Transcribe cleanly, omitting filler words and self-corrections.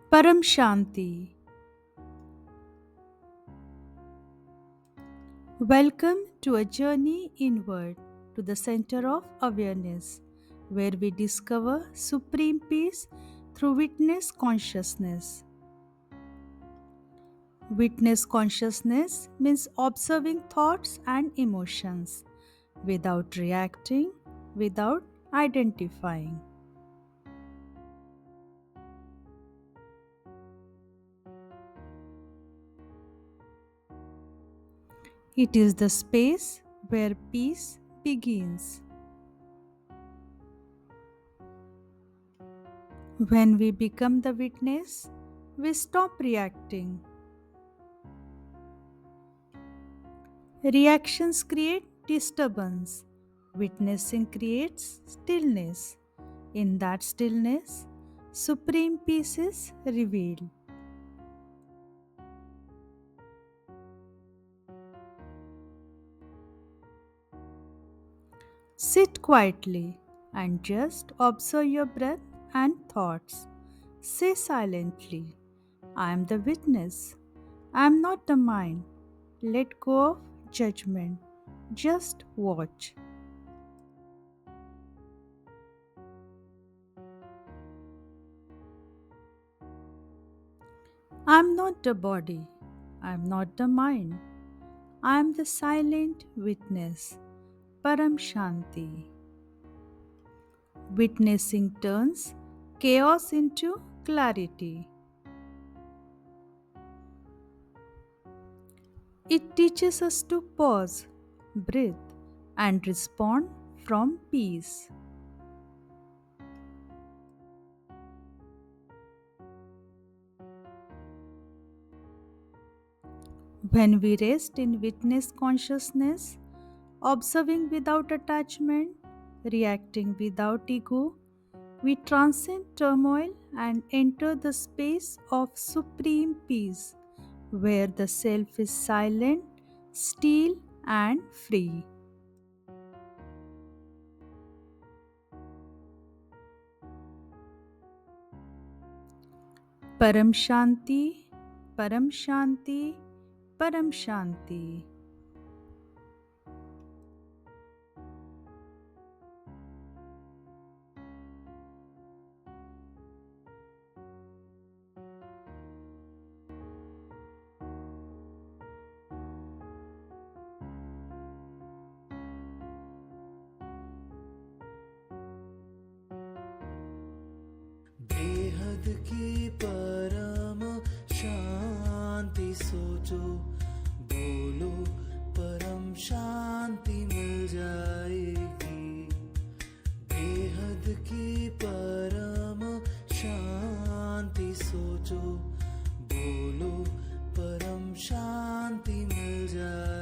Paramshanti. Welcome to a journey inward to the center of awareness, where we discover supreme peace through witness consciousness. Witness consciousness means observing thoughts and emotions without reacting, without identifying. It is the space where peace begins. When we become the witness, we stop reacting. Reactions create disturbance. Witnessing creates stillness. In that stillness, supreme peace is revealed. Sit quietly and just observe your breath and thoughts. Say silently, I am the witness. I am not the mind. Let go of judgment. Just watch. I am not the body. I am not the mind. I am the silent witness. Paramshanti. Witnessing turns chaos into clarity. It teaches us to pause, breathe, and respond from peace. When we rest in witness consciousness, observing without attachment, reacting without ego, we transcend turmoil and enter the space of supreme peace, where the self is silent, still, and free. Param Shanti, Param Shanti, Param Shanti. बेहद की परम शांति सोचो, बोलो परम शांति मिल जाएगी। बेहद की परम शांति सोचो, बोलो परम शांति मिल जाएगी।